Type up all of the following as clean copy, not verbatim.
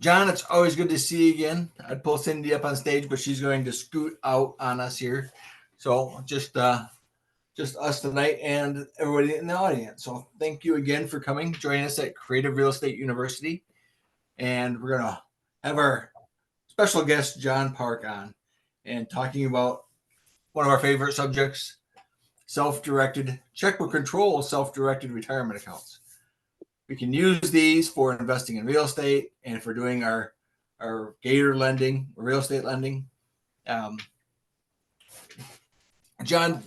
John, it's always good to see you again. I'd pull Cindy up on stage, but she's going to scoot out on us here. So just us tonight and everybody in the audience. So thank you again for coming, joining us at Creative Real Estate University. And we're gonna have our special guest John Park on and talking about one of our favorite subjects, self-directed checkbook control, self-directed retirement accounts. We can use these for investing in real estate and for doing our gator lending, real estate lending. John,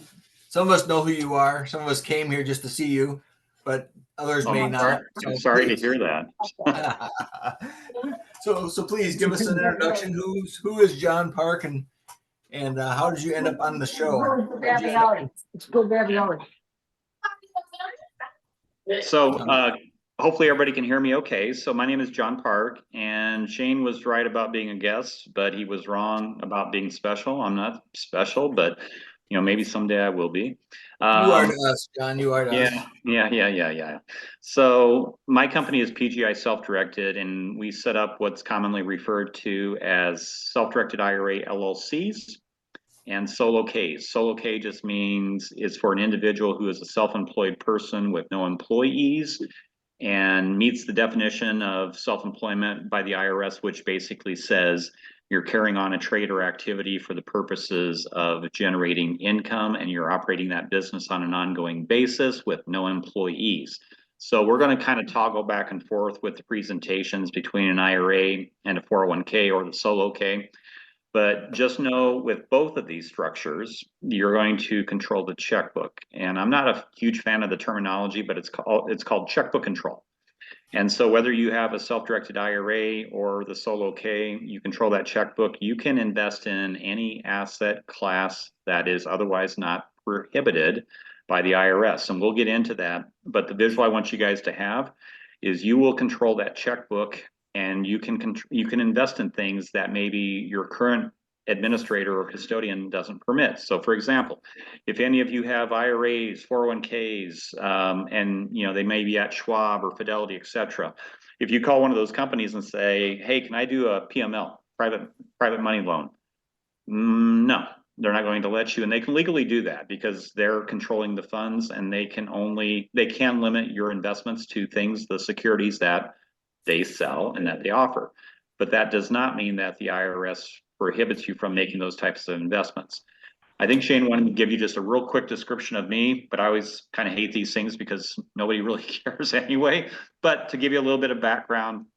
some of us know who you are. Some of us came here just to see you, but others may not. I'm sorry to hear that. So please give us an introduction. Who is John Park, and how did you end up on the show? It's good ravioli. So hopefully everybody can hear me okay. So my name is John Park, and Shane was right about being a guest, but he was wrong about being special. I'm not special, but maybe someday I will be. You are to us, John. You are to us. Yeah. So my company is PGI Self-Directed, and we set up what's commonly referred to as self-directed IRA LLCs and solo Ks. Solo K just means it's for an individual who is a self-employed person with no employees and meets the definition of self-employment by the IRS, which basically says you're carrying on a trade or activity for the purposes of generating income, and you're operating that business on an ongoing basis with no employees. So we're going to kind of toggle back and forth with the presentations between an IRA and a 401k or the solo K. But just know with both of these structures, you're going to control the checkbook. And I'm not a huge fan of the terminology, but it's called checkbook control. And so whether you have a self-directed IRA or the solo K, you control that checkbook. You can invest in any asset class that is otherwise not prohibited by the IRS. And we'll get into that. But the visual I want you guys to have is you will control that checkbook, and you can invest in things that maybe your current administrator or custodian doesn't permit. So for example, if any of you have IRAs, 401ks, and they may be at Schwab or Fidelity, etc. If you call one of those companies and say, hey, can I do a PML, private money loan? No, they're not going to let you, and they can legally do that because they're controlling the funds, and they can limit your investments to the securities that they sell and that they offer. But that does not mean that the IRS prohibits you from making those types of investments. I think Shane wanted to give you just a real quick description of me, but I always kind of hate these things because nobody really cares anyway. But to give you a little bit of background,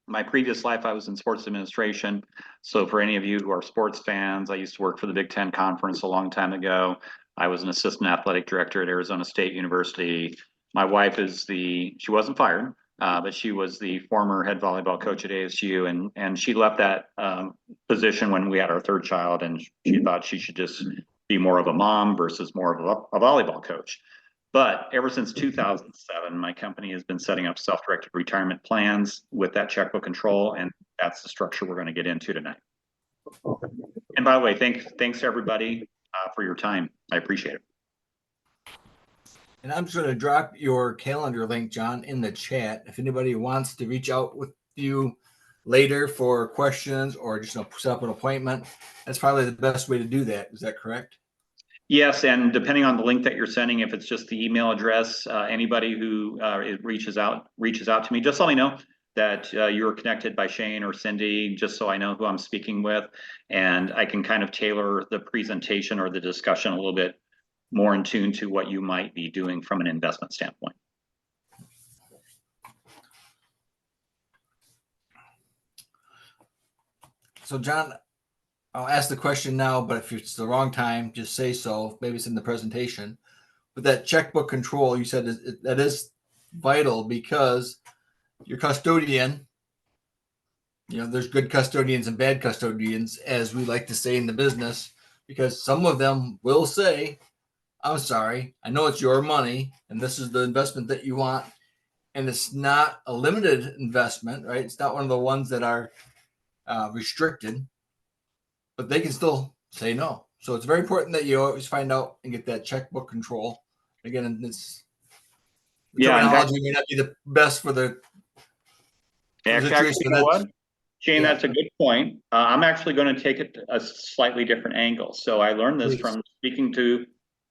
my previous life, I was in sports administration. So for any of you who are sports fans, I used to work for the Big Ten Conference a long time ago. I was an assistant athletic director at Arizona State University. My wife she wasn't fired, but she was the former head volleyball coach at ASU, and she left that position when we had our third child, and she thought she should just be more of a mom versus more of a volleyball coach. But ever since 2007, my company has been setting up self-directed retirement plans with that checkbook control, and that's the structure we're going to get into tonight. And by the way, thanks to everybody for your time. I appreciate it. And I'm just going to drop your calendar link, John, in the chat. If anybody wants to reach out with you later for questions or just set up an appointment, that's probably the best way to do that. Is that correct? Yes, and depending on the link that you're sending, if it's just the email address, anybody who reaches out to me, just let me know that you were connected by Shane or Cindy, just so I know who I'm speaking with, and I can kind of tailor the presentation or the discussion a little bit more in tune to what you might be doing from an investment standpoint. So John, I'll ask the question now, but if it's the wrong time, just say so. Maybe it's in the presentation. But that checkbook control, you said that is vital because your custodian, there's good custodians and bad custodians, as we like to say in the business, because some of them will say, I'm sorry, I know it's your money and this is the investment that you want. And it's not a limited investment, right? It's not one of the ones that are restricted, but they can still say no. So it's very important that you always find out and get that checkbook control. Again, this terminology may not be the best for the Actually, you know what? Shane, Yeah. that's a good point. I'm actually going to take it a slightly different angle. So I learned this Please. from speaking to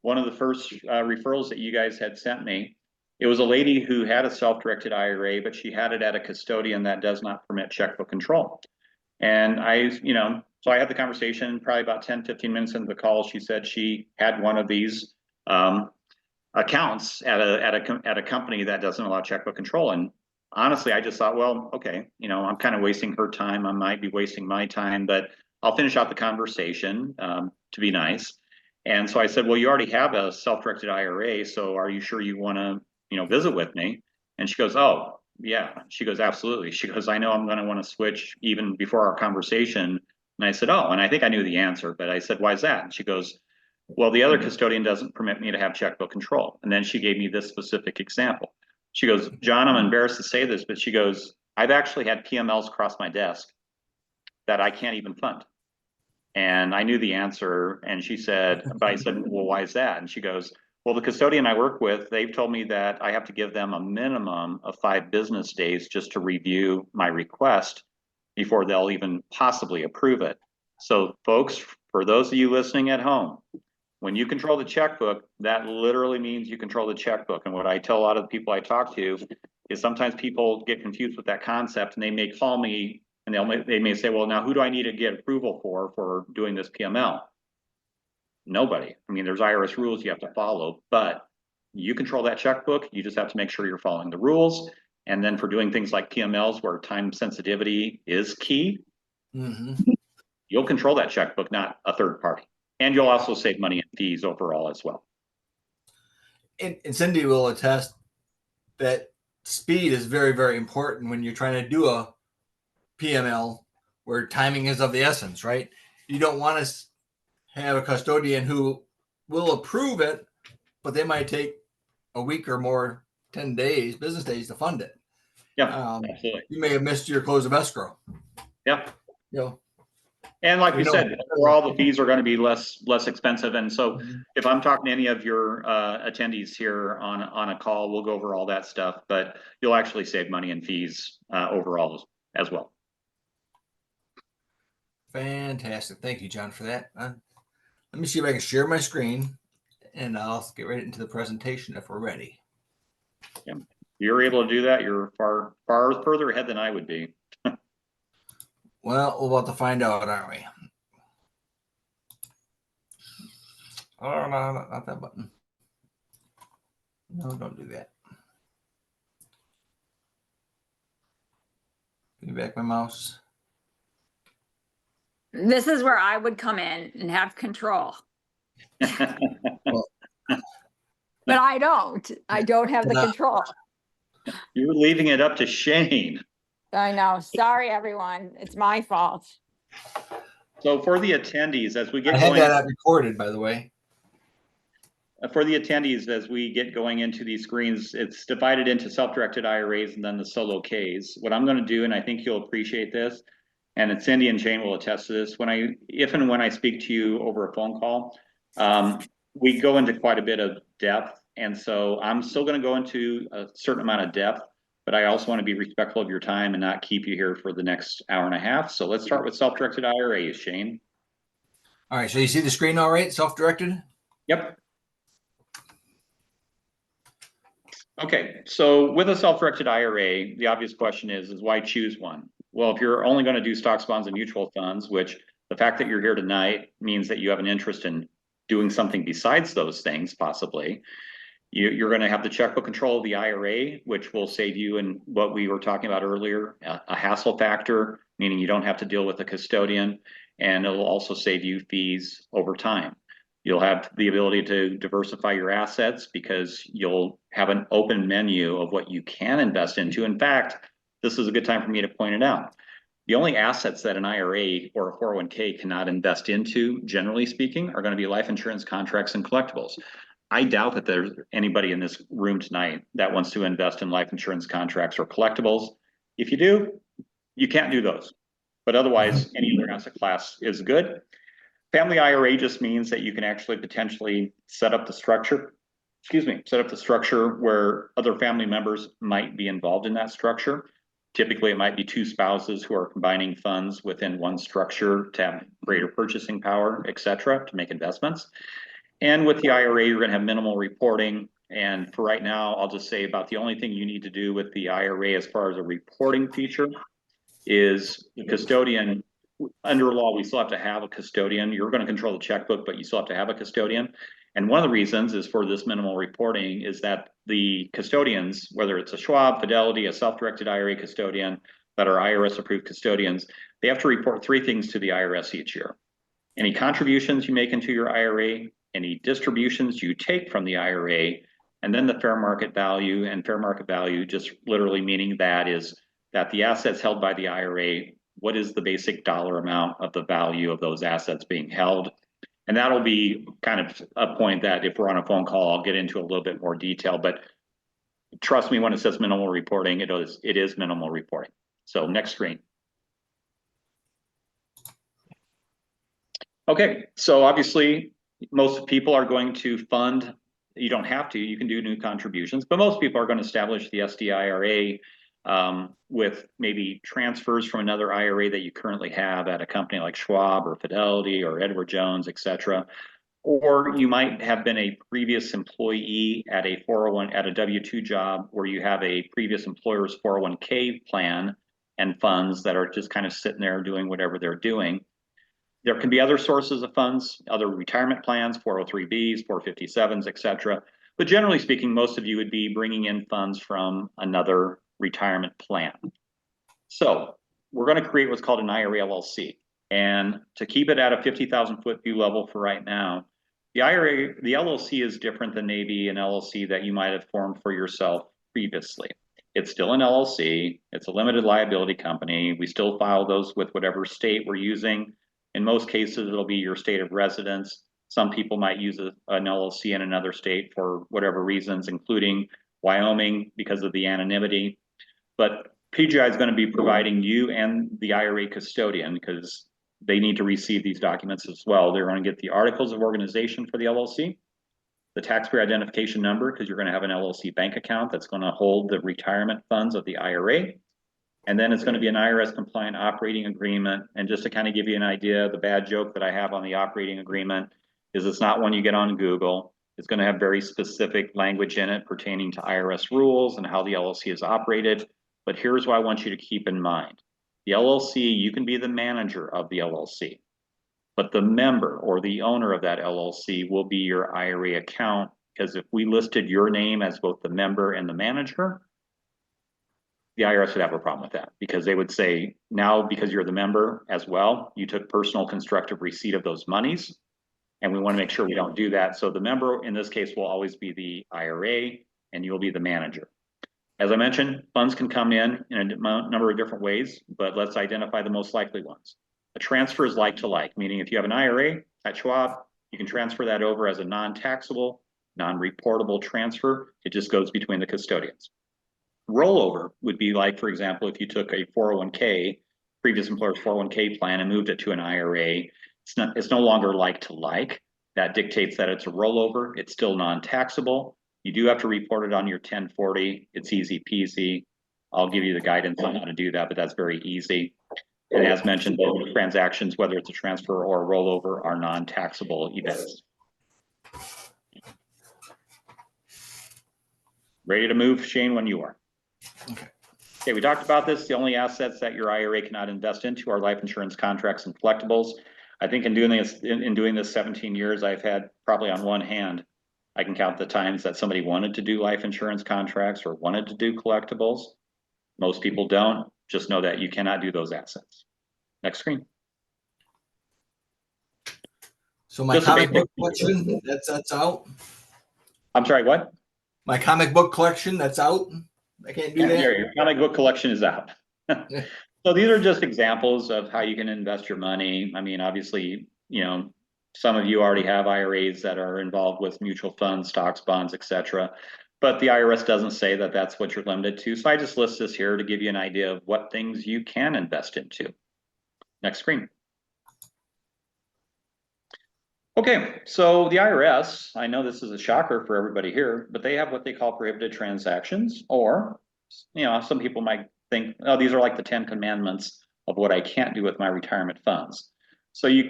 one of the first referrals that you guys had sent me. It was a lady who had a self-directed IRA, but she had it at a custodian that does not permit checkbook control. And so I had the conversation, probably about 10, 15 minutes into the call. She said she had one of these accounts at a company that doesn't allow checkbook control. And honestly, I just thought, well, okay, I'm kind of wasting her time. I might be wasting my time, but I'll finish out the conversation to be nice. And so I said, well, you already have a self-directed IRA, so are you sure you want to, visit with me? And she goes, oh, yeah. She goes, absolutely. She goes, I know I'm going to want to switch even before our conversation. And I said, oh, and I think I knew the answer, but I said, why is that? And she goes, well, the other custodian doesn't permit me to have checkbook control. And then she gave me this specific example. She goes, John, I'm embarrassed to say this, but she goes, I've actually had PMLs across my desk that I can't even fund. And I knew the answer. And she said, but I said, well, why is that? And she goes, well, the custodian I work with, they've told me that I have to give them a minimum of 5 business days just to review my request before they'll even possibly approve it. So folks, for those of you listening at home, when you control the checkbook, that literally means you control the checkbook. And what I tell a lot of the people I talk to is sometimes people get confused with that concept, and they may call me and they may say, well, now who do I need to get approval for doing this PML? Nobody. I mean, there's IRS rules you have to follow, but you control that checkbook. You just have to make sure you're following the rules. And then for doing things like PMLs where time sensitivity is key, you'll control that checkbook, not a third party. And you'll also save money in fees overall as well. And Cindy will attest that speed is very, very important when you're trying to do a PML where timing is of the essence, right? You don't want to have a custodian who will approve it, but they might take a week or more, 10 days, business days to fund it. Yeah, absolutely. You may have missed your close of escrow. Yeah. And like we said, overall the fees are going to be less expensive. And so if I'm talking to any of your attendees here on a call, we'll go over all that stuff, but you'll actually save money in fees overall as well. Fantastic. Thank you, John, for that. Let me see if I can share my screen, and I'll get right into the presentation if we're ready. Yeah. If you're able to do that, you're far further ahead than I would be. Well, we're about to find out, aren't we? Oh, no, not that button. No, don't do that. Give me back my mouse. This is where I would come in and have control. Well, But I don't. I don't have the control. You're leaving it up to Shane. I know. Sorry, everyone. It's my fault. So for the attendees, as we get I had going, that recorded, by the way. For the attendees, as we get going into these screens, it's divided into self-directed IRAs and then the solo Ks. What I'm going to do, and I think you'll appreciate this, and it's Cindy and Shane will attest to this, if and when I speak to you over a phone call, we go into quite a bit of depth. And so I'm still going to go into a certain amount of depth, but I also want to be respectful of your time and not keep you here for the next hour and a half. So let's start with self-directed IRAs, Shane. All right, so you see the screen all right, self-directed? Yep. Okay, so with a self-directed IRA, the obvious question is why choose one? Well, if you're only going to do stocks, bonds, and mutual funds, which the fact that you're here tonight means that you have an interest in doing something besides those things, possibly, you're going to have the checkbook control of the IRA, which will save you in what we were talking about earlier, a hassle factor, meaning you don't have to deal with a custodian, and it'll also save you fees over time. You'll have the ability to diversify your assets because you'll have an open menu of what you can invest into. In fact, this is a good time for me to point it out. The only assets that an IRA or a 401k cannot invest into, generally speaking, are going to be life insurance contracts and collectibles. I doubt that there's anybody in this room tonight that wants to invest in life insurance contracts or collectibles. If you do, you can't do those. But otherwise, any other asset class is good. Family IRA just means that you can actually potentially set up the structure, where other family members might be involved in that structure. Typically, it might be two spouses who are combining funds within one structure to have greater purchasing power, et cetera, to make investments. And with the IRA, you're going to have minimal reporting. And for right now, I'll just say about the only thing you need to do with the IRA as far as a reporting feature is the custodian. Under law, we still have to have a custodian. You're going to control the checkbook, but you still have to have a custodian. And one of the reasons is for this minimal reporting is that the custodians, whether it's a Schwab, Fidelity, a self-directed IRA custodian that are IRS approved custodians, they have to report three things to the IRS each year. Any contributions you make into your IRA, any distributions you take from the IRA, and then the fair market value. And fair market value just literally meaning that is that the assets held by the IRA, what is the basic dollar amount of the value of those assets being held? And that'll be kind of a point that if we're on a phone call, I'll get into a little bit more detail, but trust me, when it says minimal reporting, it is minimal reporting. So next screen. Okay, so obviously most people are going to fund, you don't have to, you can do new contributions, but most people are going to establish the SDIRA with maybe transfers from another IRA that you currently have at a company like Schwab or Fidelity or Edward Jones, et cetera. Or you might have been a previous employee at a 401 at a W-2 job where you have a previous employer's 401k plan and funds that are just kind of sitting there doing whatever they're doing. There can be other sources of funds, other retirement plans, 403bs, 457s, et cetera. But generally speaking, most of you would be bringing in funds from another retirement plan. So we're going to create what's called an IRA LLC. And to keep it at a 50,000 foot view level for right now, the LLC is different than maybe an LLC that you might have formed for yourself previously. It's still an LLC. It's a limited liability company. We still file those with whatever state we're using. In most cases, it'll be your state of residence. Some people might use an LLC in another state for whatever reasons, including Wyoming because of the anonymity. But PGI is going to be providing you and the IRA custodian, because they need to receive these documents as well. They're going to get the articles of organization for the LLC, the taxpayer identification number, because you're going to have an LLC bank account that's going to hold the retirement funds of the IRA. And then it's going to be an IRS compliant operating agreement. And just to kind of give you an idea, the bad joke that I have on the operating agreement is it's not one you get on Google. It's going to have very specific language in it pertaining to IRS rules and how the LLC is operated. But here's what I want you to keep in mind. The LLC, you can be the manager of the LLC, but the member or the owner of that LLC will be your IRA account, because if we listed your name as both the member and the manager, the IRS would have a problem with that, because they would say, now because you're the member as well, you took personal constructive receipt of those monies, and we want to make sure we don't do that. So the member in this case will always be the IRA, and you'll be the manager. As I mentioned, funds can come in a number of different ways, but let's identify the most likely ones. A transfer is like to like, meaning if you have an IRA at Schwab, you can transfer that over as a non-taxable, non-reportable transfer. It just goes between the custodians. Rollover would be like, for example, if you took a 401k, previous employer's 401k plan and moved it to an IRA, it's no longer like to like. That dictates that it's a rollover. It's still non-taxable. You do have to report it on your 1040. It's easy peasy. I'll give you the guidance on how to do that, but that's very easy. And as mentioned, both transactions, whether it's a transfer or a rollover, are non-taxable events. Ready to move, Shane, when you are. Okay, we talked about this. The only assets that your IRA cannot invest into are life insurance contracts and collectibles. I think in doing this 17 years, I've had probably on one hand, I can count the times that somebody wanted to do life insurance contracts or wanted to do collectibles. Most people don't. Just know that you cannot do those assets. Next screen. So my comic book collection, that's out. I'm sorry, what? My comic book collection, that's out. I can't do that. Yeah, your comic book collection is out. So these are just examples of how you can invest your money. I mean, obviously, you know, some of you already have IRAs that are involved with mutual funds, stocks, bonds, etc. But the IRS doesn't say that that's what you're limited to. So I just list this here to give you an idea of what things you can invest into. Next screen. Okay, so the IRS, I know this is a shocker for everybody here, but they have what they call prohibited transactions, or, you know, some people might think, oh, these are like the 10 commandments of what I can't do with my retirement funds. So you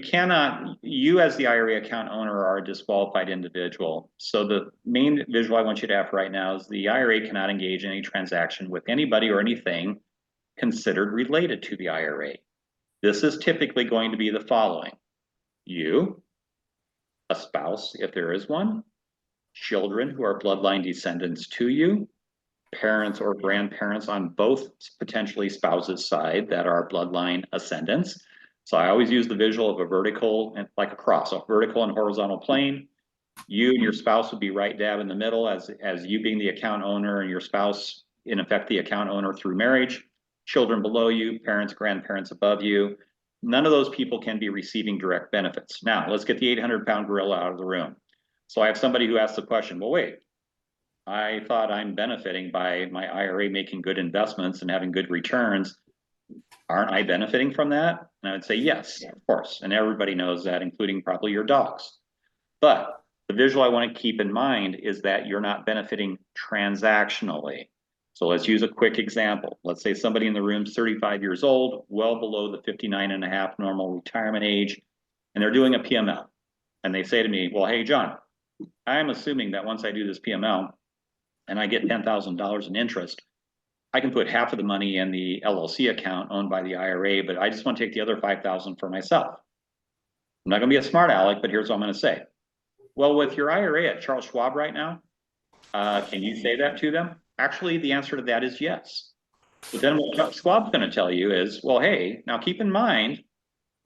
as the IRA account owner are a disqualified individual. So the main visual I want you to have right now is the IRA cannot engage in any transaction with anybody or anything considered related to the IRA. This is typically going to be the following: you, a spouse, if there is one, children who are bloodline descendants to you, parents or grandparents on both potentially spouses' side that are bloodline ascendants. So I always use the visual of a vertical and like a cross, a vertical and horizontal plane. You and your spouse would be right dab in the middle as you being the account owner and your spouse, in effect, the account owner through marriage. Children below you, parents, grandparents above you. None of those people can be receiving direct benefits. Now, let's get the 800-pound gorilla out of the room. So I have somebody who asks the question, well, wait, I thought I'm benefiting by my IRA making good investments and having good returns. Aren't I benefiting from that? And I would say, yes, of course. And everybody knows that, including probably your dogs. But the visual I want to keep in mind is that you're not benefiting transactionally. So let's use a quick example. Let's say somebody in the room is 35 years old, well below the 59 and a half normal retirement age, and they're doing a PML. And they say to me, well, hey, John, I'm assuming that once I do this PML and I get $10,000 in interest, I can put half of the money in the LLC account owned by the IRA, but I just want to take the other 5,000 for myself. I'm not going to be a smart aleck, but here's what I'm going to say. Well, with your IRA at Charles Schwab right now, can you say that to them? Actually, the answer to that is yes. But then what Schwab's going to tell you is, well, hey, now keep in mind,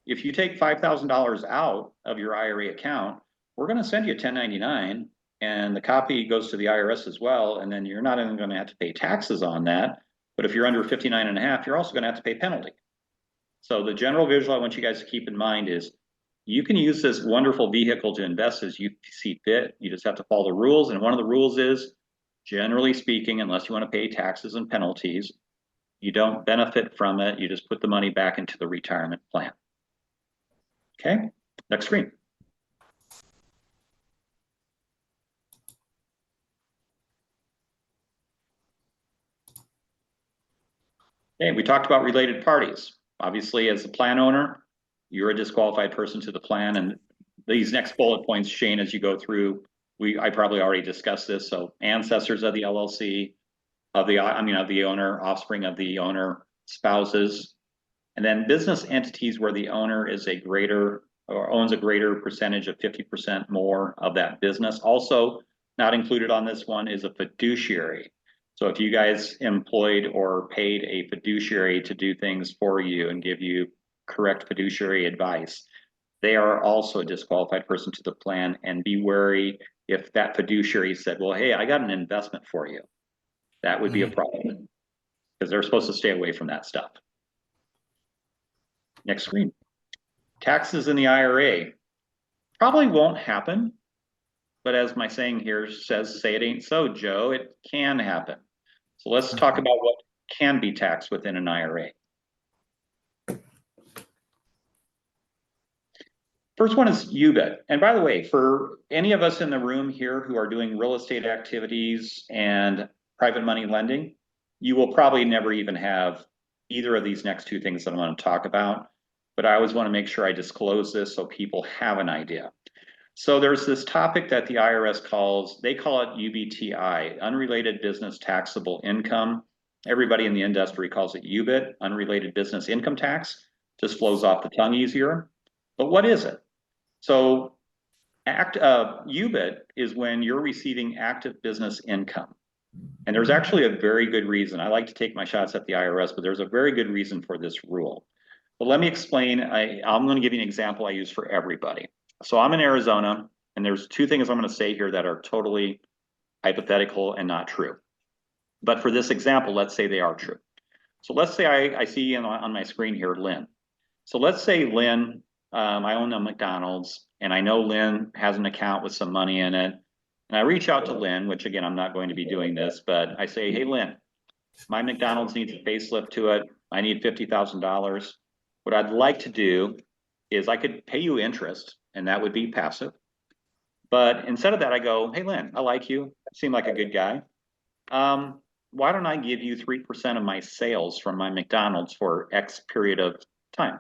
if you take $5,000 out of your IRA account, we're going to send you a 1099. And the copy goes to the IRS as well. And then you're not even going to have to pay taxes on that. But if you're under 59 and a half, you're also going to have to pay penalty. So the general visual I want you guys to keep in mind is you can use this wonderful vehicle to invest as you see fit. You just have to follow the rules. And one of the rules is, generally speaking, unless you want to pay taxes and penalties, you don't benefit from it. You just put the money back into the retirement plan. Okay, next screen. Okay, we talked about related parties. Obviously, as a plan owner, you're a disqualified person to the plan. And these next bullet points, Shane, as you go through, I probably already discussed this. So ancestors of the LLC, of the owner, offspring of the owner, spouses, and then business entities where the owner is a greater or owns a greater percentage of 50% more of that business. Also, not included on this one is a fiduciary. So if you guys employed or paid a fiduciary to do things for you and give you correct fiduciary advice, they are also a disqualified person to the plan. And be wary if that fiduciary said, well, hey, I got an investment for you. That would be a problem because they're supposed to stay away from that stuff. Next screen. Taxes in the IRA probably won't happen. But as my saying here says, say it ain't so, Joe, it can happen. So let's talk about what can be taxed within an IRA. First one is UBIT. And by the way, for any of us in the room here who are doing real estate activities and private money lending, you will probably never even have either of these next two things that I'm going to talk about. But I always want to make sure I disclose this so people have an idea. So there's this topic that the IRS calls, they call it UBTI, unrelated business taxable income. Everybody in the industry calls it UBIT, unrelated business income tax. Just flows off the tongue easier. But what is it? So UBIT is when you're receiving active business income. And there's actually a very good reason. I like to take my shots at the IRS, but there's a very good reason for this rule. But let me explain. I'm going to give you an example I use for everybody. So I'm in Arizona, and there's two things I'm going to say here that are totally hypothetical and not true. But for this example, let's say they are true. So let's say I see on my screen here, Lynn. So let's say Lynn, I own a McDonald's, and I know Lynn has an account with some money in it. And I reach out to Lynn, which again, I'm not going to be doing this, but I say, hey, Lynn, my McDonald's needs a facelift to it. I need $50,000. What I'd like to do is I could pay you interest, and that would be passive. But instead of that, I go, hey, Lynn, I like you. You seem like a good guy. why don't I give you 3% of my sales from my McDonald's for X period of time?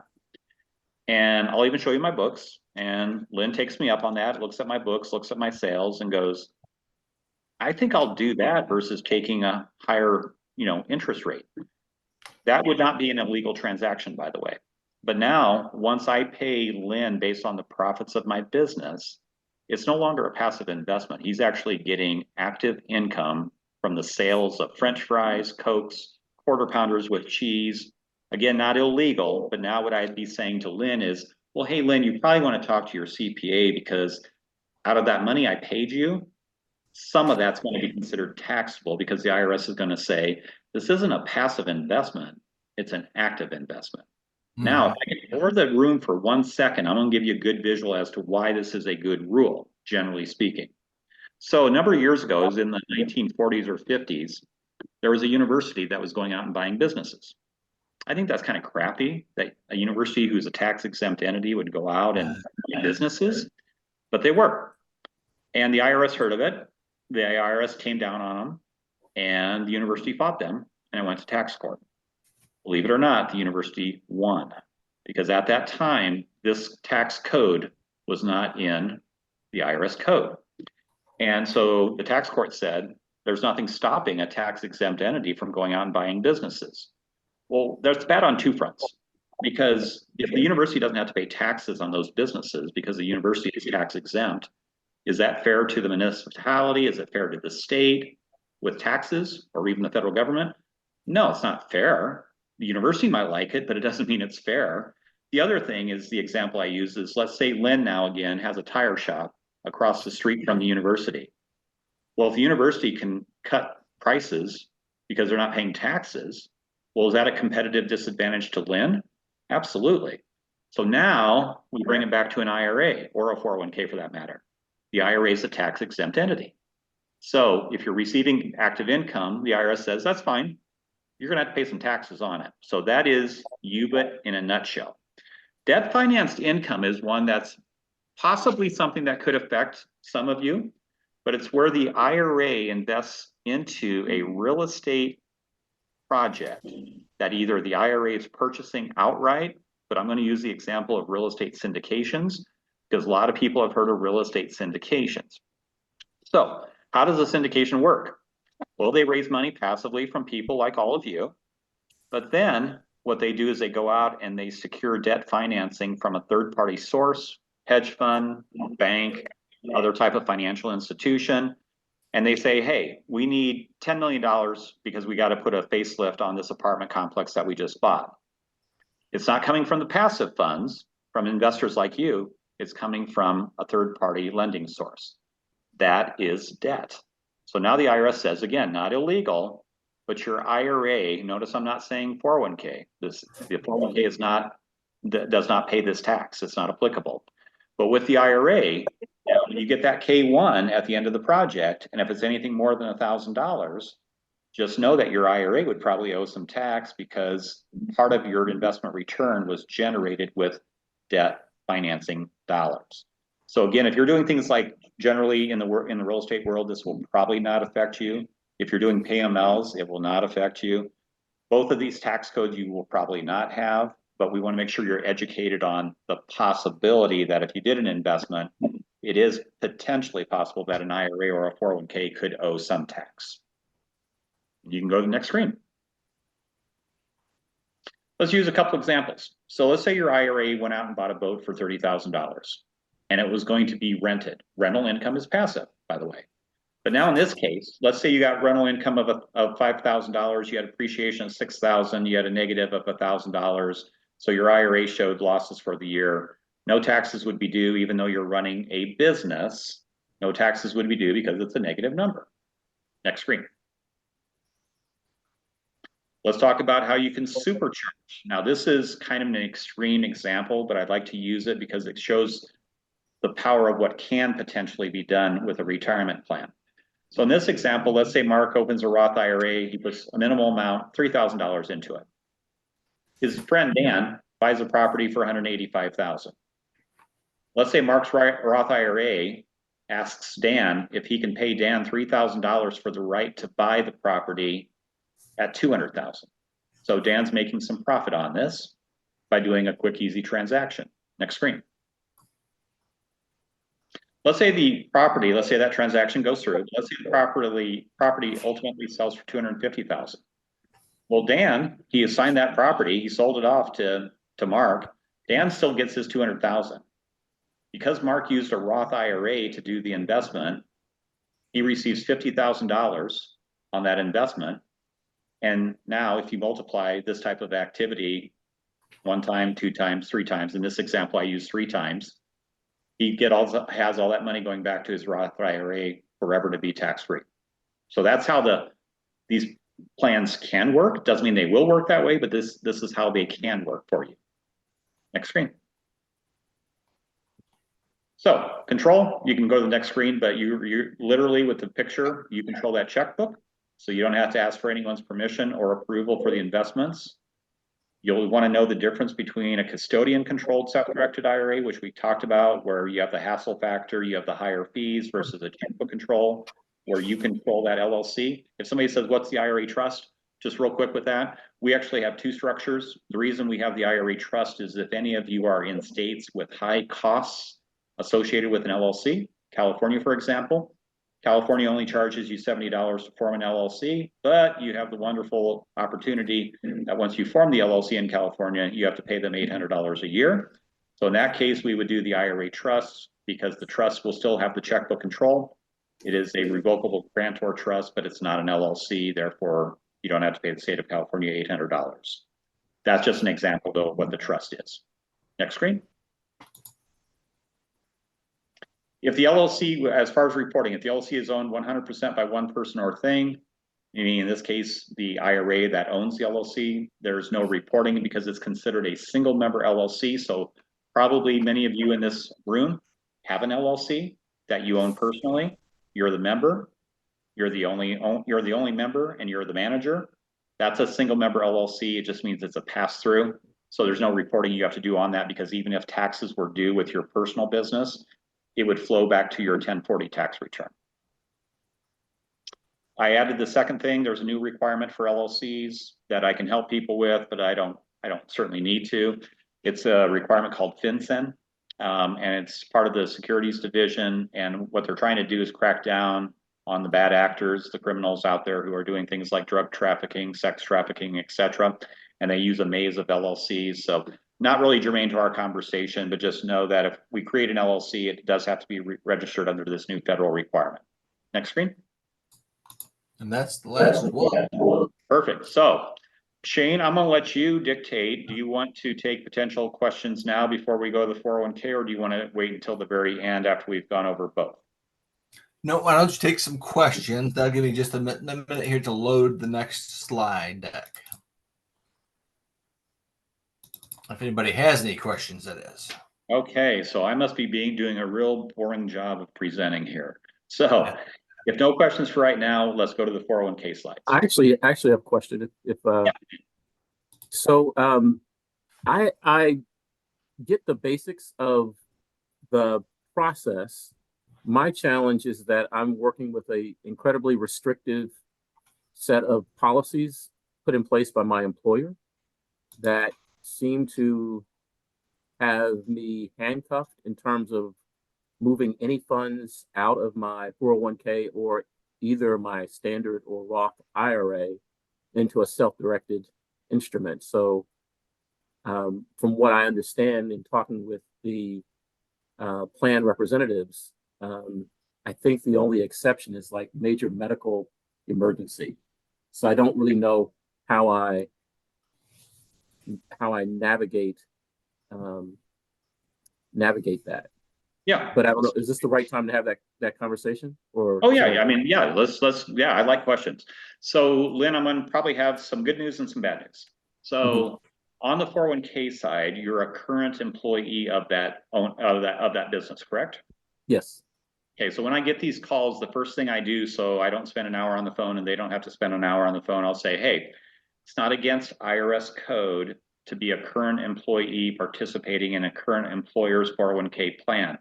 And I'll even show you my books. And Lynn takes me up on that, looks at my books, looks at my sales, and goes, I think I'll do that versus taking a higher, interest rate. That would not be an illegal transaction, by the way. But now, once I pay Lynn based on the profits of my business, it's no longer a passive investment. He's actually getting active income from the sales of French fries, Cokes, quarter pounders with cheese. Again, not illegal, but now what I'd be saying to Lynn is, well, hey, Lynn, you probably want to talk to your CPA because out of that money I paid you, some of that's going to be considered taxable because the IRS is going to say, this isn't a passive investment, it's an active investment. Now, if I can pour the room for 1 second, I'm going to give you a good visual as to why this is a good rule, generally speaking. So a number of years ago, it was in the 1940s or 50s, there was a university that was going out and buying businesses. I think that's kind of crappy that a university who's a tax exempt entity would go out and buy businesses, but they were. And the IRS heard of it. The IRS came down on them and the university fought them and it went to tax court. Believe it or not, the university won because at that time, this tax code was not in the IRS code. And so the tax court said, there's nothing stopping a tax exempt entity from going out and buying businesses. Well, that's bad on two fronts because if the university doesn't have to pay taxes on those businesses because the university is tax exempt, is that fair to the municipality? Is it fair to the state with taxes or even the federal government? No, it's not fair. The university might like it, but it doesn't mean it's fair. The other thing is the example I use is, let's say Lynn now again has a tire shop across the street from the university. Well, if the university can cut prices because they're not paying taxes, well, is that a competitive disadvantage to Lynn? Absolutely. So now we bring it back to an IRA or a 401k for that matter. The IRA is a tax exempt entity. So if you're receiving active income, the IRS says, that's fine. You're going to have to pay some taxes on it. So that is UBIT in a nutshell. Debt financed income is one that's possibly something that could affect some of you, but it's where the IRA invests into a real estate project that either the IRA is purchasing outright, but I'm going to use the example of real estate syndications because a lot of people have heard of real estate syndications. So how does a syndication work? Well, they raise money passively from people like all of you, but then what they do is they go out and they secure debt financing from a third-party source, hedge fund, bank, other type of financial institution, and they say, hey, we need $10 million because we got to put a facelift on this apartment complex that we just bought. It's not coming from the passive funds, from investors like you, it's coming from a third-party lending source. That is debt. So now the IRS says, again, not illegal, but your IRA, notice I'm not saying 401k. The 401k is not, does not pay this tax. It's not applicable. But with the IRA, you get that K1 at the end of the project, and if it's anything more than $1,000, just know that your IRA would probably owe some tax because part of your investment return was generated with debt financing dollars. So again, if you're doing things like generally in the real estate world, this will probably not affect you. If you're doing PMLs, it will not affect you. Both of these tax codes you will probably not have, but we want to make sure you're educated on the possibility that if you did an investment, it is potentially possible that an IRA or a 401k could owe some tax. You can go to the next screen. Let's use a couple examples. So let's say your IRA went out and bought a boat for $30,000 and it was going to be rented. Rental income is passive, by the way. But now in this case, let's say you got rental income of $5,000, you had appreciation of $6,000, you had a negative of $1,000. So your IRA showed losses for the year. No taxes would be due, even though you're running a business. No taxes would be due because it's a negative number. Next screen. Let's talk about how you can supercharge. Now, this is kind of an extreme example, but I'd like to use it because it shows the power of what can potentially be done with a retirement plan. So in this example, let's say Mark opens a Roth IRA, he puts a minimal amount, $3,000 into it. His friend Dan buys a property for $185,000. Let's say Mark's Roth IRA asks Dan if he can pay Dan $3,000 for the right to buy the property at 200,000. So Dan's making some profit on this by doing a quick, easy transaction. Next screen. Let's say the property, let's say that transaction goes through. Let's say the property ultimately sells for 250,000. Well, Dan, he assigned that property, he sold it off to Mark. Dan still gets his 200,000. Because Mark used a Roth IRA to do the investment, he receives $50,000 on that investment. And now if you multiply this type of activity 1 time, 2 times, 3 times, in this example, I use 3 times, he has all that money going back to his Roth IRA forever to be tax-free. So that's how these plans can work. Doesn't mean they will work that way, but this is how they can work for you. Next screen. So control, you can go to the next screen, but you literally with the picture, you control that checkbook. So you don't have to ask for anyone's permission or approval for the investments. You'll want to know the difference between a custodian controlled self-directed IRA, which we talked about, where you have the hassle factor, you have the higher fees versus a checkbook control, where you control that LLC. If somebody says, what's the IRA trust? Just real quick with that, we actually have 2 structures. The reason we have the IRA trust is if any of you are in states with high costs associated with an LLC, California, for example, California only charges you $70 to form an LLC, but you have the wonderful opportunity that once you form the LLC in California, you have to pay them $800 a year. So in that case, we would do the IRA trust because the trust will still have the checkbook control. It is a revocable grantor trust, but it's not an LLC. Therefore, you don't have to pay the state of California $800. That's just an example, though, of what the trust is. Next screen. If the LLC, as far as reporting, if the LLC is owned 100% by one person or thing, meaning in this case, the IRA that owns the LLC, there's no reporting because it's considered a single member LLC. So probably many of you in this room have an LLC that you own personally. You're the member, you're the only member, and you're the manager. That's a single member LLC. It just means it's a pass through. So there's no reporting you have to do on that because even if taxes were due with your personal business, it would flow back to your 1040 tax return. I added the second thing. There's a new requirement for LLCs that I can help people with, but I don't certainly need to. It's a requirement called FinCEN, and it's part of the securities division. And what they're trying to do is crack down on the bad actors, the criminals out there who are doing things like drug trafficking, sex trafficking, etc. And they use a maze of LLCs. So not really germane to our conversation, but just know that if we create an LLC, it does have to be registered under this new federal requirement. Next screen. And that's the last one. Perfect. So Shane, I'm going to let you dictate. Do you want to take potential questions now before we go to the 401k, or do you want to wait until the very end after we've gone over both? No, why don't you take some questions? That'll give me just a minute here to load the next slide deck. If anybody has any questions, that is. Okay, so I must be doing a real boring job of presenting here. So if no questions for right now, let's go to the 401k slides. I actually have a question. So I get the basics of the process. My challenge is that I'm working with a incredibly restrictive set of policies put in place by my employer that seem to have me handcuffed in terms of moving any funds out of my 401k or either my standard or Roth IRA into a self-directed instrument. So from what I understand in talking with the plan representatives, I think the only exception is like major medical emergency. So I don't really know how I navigate that. Yeah. But I don't know, is this the right time to have that conversation? Or oh yeah, I mean, yeah, let's I like questions. So Lynn, I'm gonna probably have some good news and some bad news. So on the 401k side, you're a current employee of that business, correct? Yes. Okay, so when I get these calls, the first thing I do, so I don't spend an hour on the phone and they don't have to spend an hour on the phone, I'll say, hey, it's not against IRS code to be a current employee participating in a current employer's 401k plan,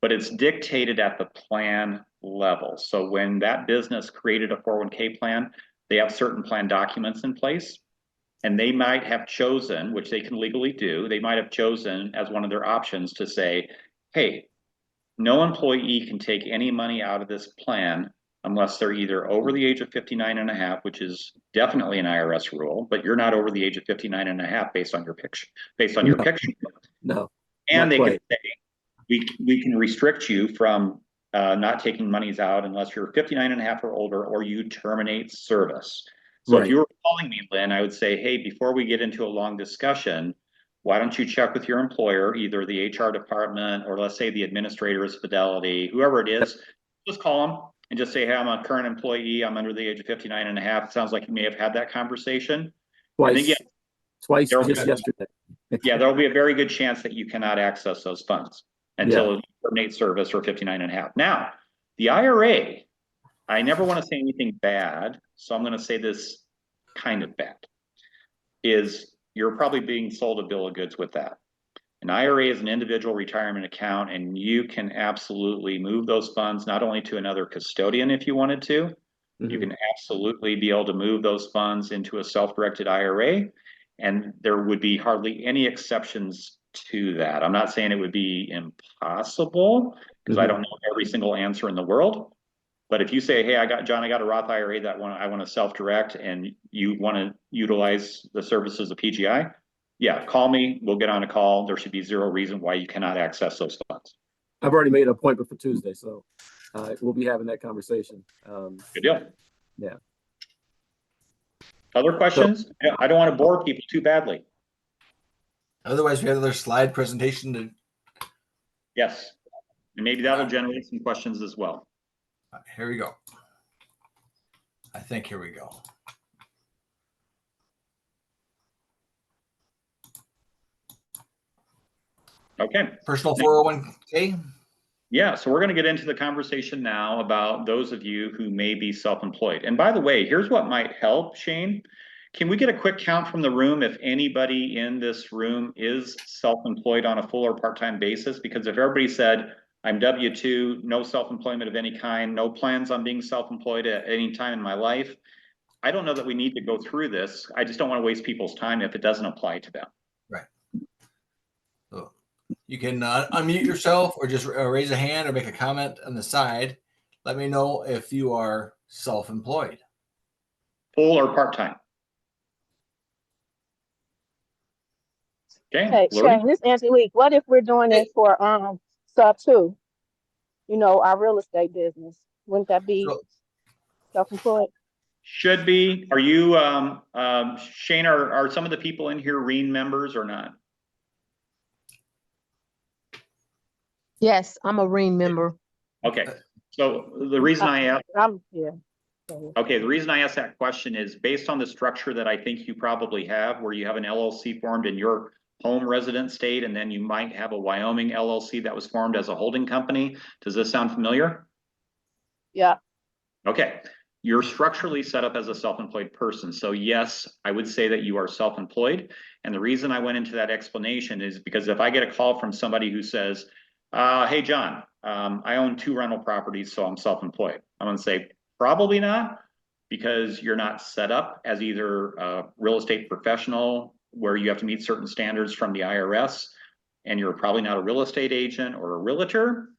but it's dictated at the plan level. So when that business created a 401k plan, They have certain plan documents in place, and they might have chosen, which they can legally do, they might have chosen as one of their options to say, hey, no employee can take any money out of this plan unless they're either over the age of 59 and a half, which is definitely an IRS rule, but you're not over the age of 59 and a half based on your picture, No, And not they quite. can say, we can restrict you from not taking monies out unless you're 59 and a half or older, or you terminate service. So if Right. you were calling me, Lynn, I would say, hey, before we get into a long discussion, why don't you check with your employer, either the HR department, or let's say the administrator is Fidelity, whoever it is, just call them and just say, hey, I'm a current employee. I'm under the age of 59 and a half. It sounds like you may have had that conversation. And then, Twice there will just be- yesterday. yeah, there will be a very good chance that you cannot access those funds until you terminate service or 59 and a half. Now, the IRA, I never want to say anything bad, so I'm going to say this kind of bad, is you're probably being sold a bill of goods with that. An IRA is an individual retirement account, and you can absolutely move those funds not only to another custodian if you wanted to, you can absolutely be able to move those funds into a self-directed IRA, and there would be hardly any exceptions to that. I'm not saying it would be impossible, because I don't know every single answer in the world. But if you say, hey, I got a Roth IRA that I want to self-direct, and you want to utilize the services of PGI, yeah, call me. We'll get on a call. There should be zero reason why you cannot access those funds. I've already made an appointment for Tuesday, so we'll be having that conversation. Good deal. Yeah. Other questions? I don't want to bore people too badly. Otherwise, we have another slide presentation to. Yes. And maybe that'll generate some questions as well. Here we go. I think here we go. Okay. Personal 401k. Yeah, so we're going to get into the conversation now about those of you who may be self-employed. And by the way, here's what might help, Shane. Can we get a quick count from the room if anybody in this room is self-employed on a full or part-time basis? Because if everybody said, I'm W-2, no self-employment of any kind, no plans on being self-employed at any time in my life, I don't know that we need to go through this. I just don't want to waste people's time if it doesn't apply to them. Right. So you can unmute yourself or just raise a hand or make a comment on the side. Let me know if you are self-employed. Full or part-time. Okay. Hey, Lori? Shane, this is Angelique. What if we're doing it for sub two? You know, our real estate business. Wouldn't that be self-employed? Should be. Are you, Shane, are some of the people in here REIN members or not? Yes, I'm a REIN member. Okay. So the reason I asked, Yeah. okay, the reason I asked that question is based on the structure that I think you probably have, where you have an LLC formed in your home resident state, and then you might have a Wyoming LLC that was formed as a holding company. Does this sound familiar? Yeah. Okay. You're structurally set up as a self-employed person. So yes, I would say that you are self-employed. And the reason I went into that explanation is because if I get a call from somebody who says, hey, John, I own 2 rental properties, so I'm self-employed. I'm going to say, probably not, because you're not set up as either a real estate professional where you have to meet certain standards from the IRS, and you're probably not a real estate agent or a realtor.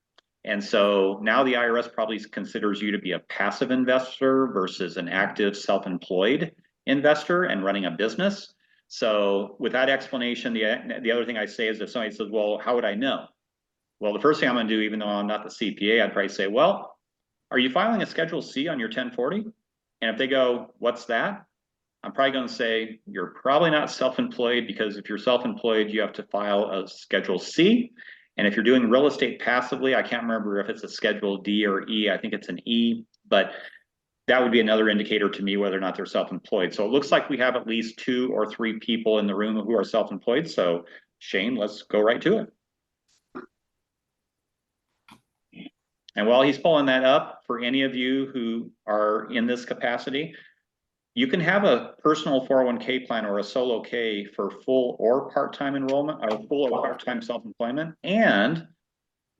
And so now the IRS probably considers you to be a passive investor versus an active self-employed investor and running a business. So with that explanation, the other thing I say is if somebody says, well, how would I know? Well, the first thing I'm going to do, even though I'm not the CPA, I'd probably say, well, are you filing a Schedule C on your 1040? And if they go, what's that? I'm probably going to say, you're probably not self-employed, because if you're self-employed, you have to file a Schedule C. And if you're doing real estate passively, I can't remember if it's a Schedule D or E. I think it's an E, but that would be another indicator to me whether or not they're self-employed. So it looks like we have at least 2 or 3 people in the room who are self-employed. So Shane, let's go right to it. And while he's pulling that up, for any of you who are in this capacity, you can have a personal 401k plan or a solo K for full or part-time enrollment, or full or part-time self-employment. And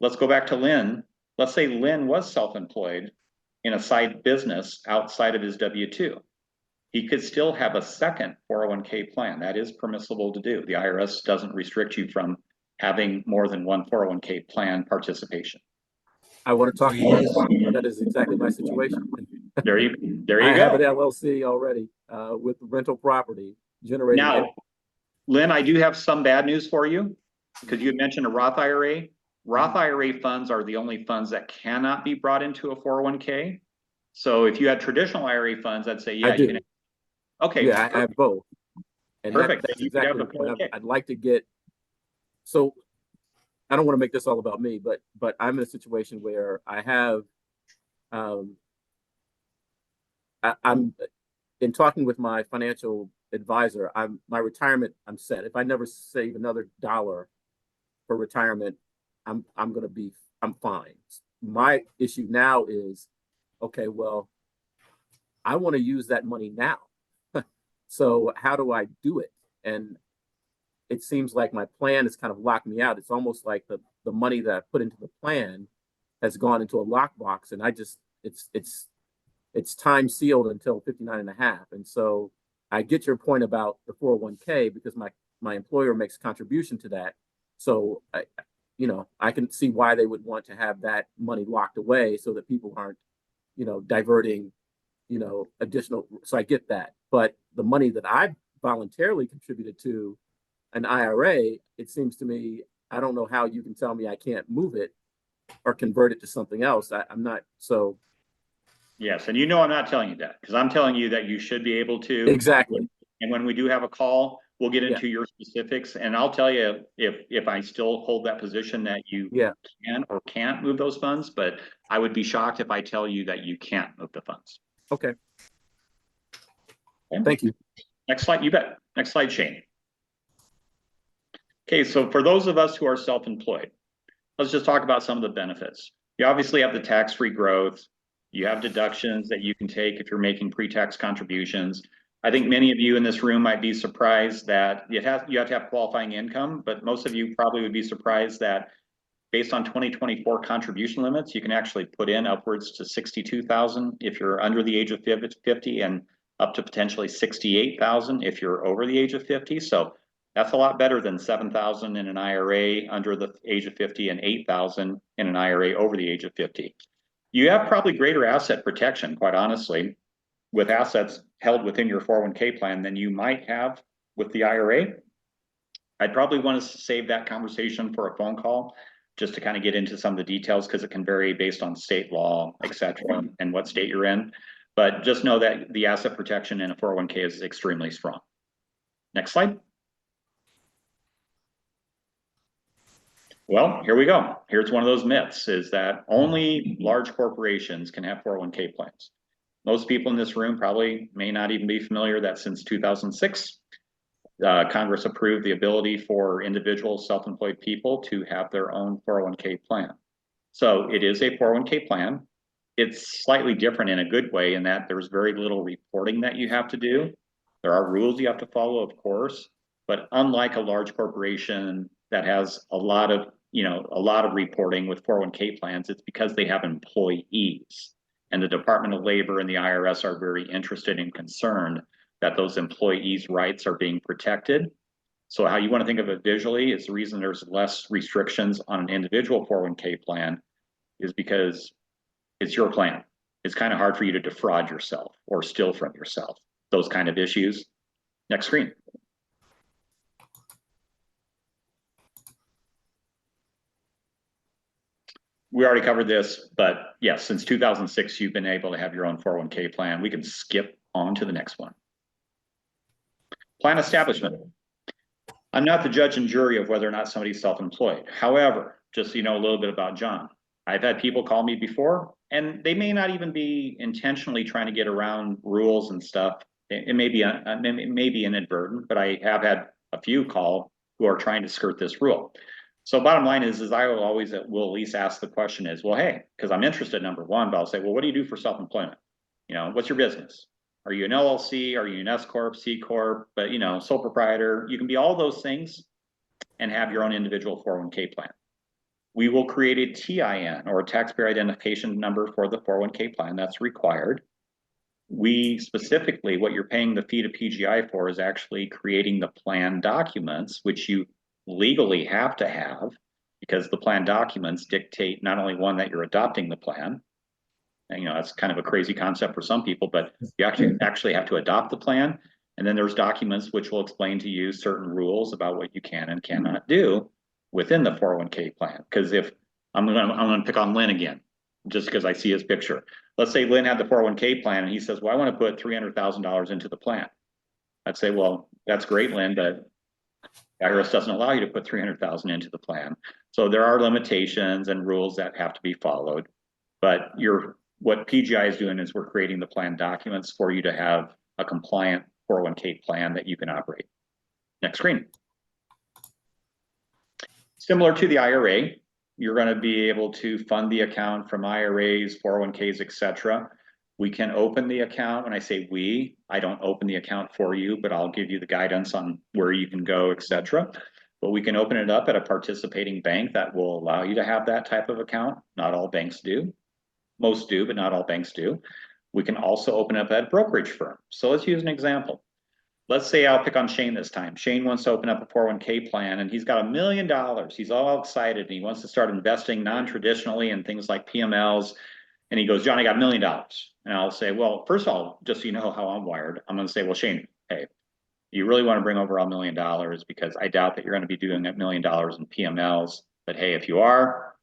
let's go back to Lynn. Let's say Lynn was self-employed in a side business outside of his W-2. he could still have a second 401k plan. That is permissible to do. The IRS doesn't restrict you from having more than one 401k plan participation. I want to talk So to you. he That is exactly my situation. There you I have an go. LLC already with rental property generating. Now, Lynn, I do have some bad news for you because you had mentioned a Roth IRA. Roth IRA funds are the only funds that cannot be brought into a 401k. So if you had traditional IRA funds, I'd say, yeah, I do. you can. Okay. Yeah, I have both. And Perfect. that's You could have exactly the what 401k. I'd like to get. So I don't want to make this all about me, but I'm in a situation where I have, I'm in talking with my financial advisor. My retirement, I'm set. If I never save another dollar for retirement, I'm fine. My issue now is, okay, well, I want to use that money now. So how do I do it? And it seems like my plan has kind of locked me out. It's almost like the money that I put into the plan has gone into a lockbox, and it's time sealed until 59 and a half. And so I get your point about the 401k because my employer makes a contribution to that. So I can see why they would want to have that money locked away so that people aren't, diverting, additional. So I get that. But the money that I voluntarily contributed to an IRA, it seems to me, I don't know how you can tell me I can't move it or convert it to something else. I'm not so. Yes, and I'm not telling you that because I'm telling you that you should be able to. Exactly. And when we do have a call, we'll get into Yeah. your specifics, and I'll tell you if I still hold that position that you can or can't move those funds. But I would be shocked if I tell you that you can't move the funds. Okay. Okay. Thank you. Next slide, you bet. Next slide, Shane. Okay, so for those of us who are self-employed, let's just talk about some of the benefits. You obviously have the tax-free growth. You have deductions that you can take if you're making pre-tax contributions. I think many of you in this room might be surprised that you have to have qualifying income, but most of you probably would be surprised that based on 2024 contribution limits, you can actually put in upwards to 62,000 if you're under the age of 50 and up to potentially 68,000 if you're over the age of 50. So that's a lot better than 7,000 in an IRA under the age of 50 and 8,000 in an IRA over the age of 50. You have probably greater asset protection, quite honestly, with assets held within your 401k plan than you might have with the IRA. I'd probably want to save that conversation for a phone call just to kind of get into some of the details because it can vary based on state law, et cetera, and what state you're in. But just know that the asset protection in a 401k is extremely strong. Next slide. Well, here we go. Here's one of those myths is that only large corporations can have 401k plans. Most people in this room probably may not even be familiar that since 2006, Congress approved the ability for individual self-employed people to have their own 401k plan. So it is a 401k plan. It's slightly different in a good way in that there's very little reporting that you have to do. There are rules you have to follow, of course, but unlike a large corporation that has a lot of reporting with 401k plans, it's because they have employees. And the Department of Labor and the IRS are very interested and concerned that those employees' rights are being protected. So how you want to think of it visually is the reason there's less restrictions on an individual 401k plan is because it's your plan. It's kind of hard for you to defraud yourself or steal from yourself, those kind of issues. Next screen. We already covered this, but yes, since 2006, you've been able to have your own 401k plan. We can skip on to the next one. Plan establishment. I'm not the judge and jury of whether or not somebody's self-employed. However, just so you know a little bit about John, I've had people call me before, and they may not even be intentionally trying to get around rules and stuff. It may be inadvertent, but I have had a few call who are trying to skirt this rule. So bottom line is I will at least ask the question is, well, hey, because I'm interested, number one, but I'll say, well, what do you do for self-employment? What's your business? Are you an LLC? Are you an S Corp, C Corp, but sole proprietor? You can be all those things and have your own individual 401k plan. We will create a TIN or a taxpayer identification number for the 401k plan. That's required. we specifically, what you're paying the fee to PGI for is actually creating the plan documents, which you legally have to have, because the plan documents dictate not only one, that you're adopting the plan, and that's kind of a crazy concept for some people, but you actually have to adopt the plan. And then there's documents which will explain to you certain rules about what you can and cannot do within the 401k plan. Because if I'm gonna pick on Lynn again, just because I see his picture. Let's say Lynn had the 401k plan and he says, well, I want to put $300,000 into the plan. I'd say, well, that's great, Lynn, but IRS doesn't allow you to put $300,000 into the plan. So there are limitations and rules that have to be followed. But what PGI is doing is we're creating the plan documents for you to have a compliant 401k plan that you can operate. Next screen. Similar to the IRA, you're going to be able to fund the account from IRAs, 401ks, etc. We can open the account. When I say we, I don't open the account for you, but I'll give you the guidance on where you can go, etc. But we can open it up at a participating bank that will allow you to have that type of account. Not all banks do. Most do, but not all banks do. We can also open up at a brokerage firm. So let's use an example. Let's say I'll pick on Shane this time. Shane wants to open up a 401k plan and he's got $1 million. He's all excited and he wants to start investing non-traditionally in things like PMLs. And he goes, John, I got $1 million. And I'll say, well, first of all, just so you know how I'm wired, I'm going to say, well, Shane, hey, you really want to bring over $1 million because I doubt that you're going to be doing $1 million in PMLs. But hey, if you are,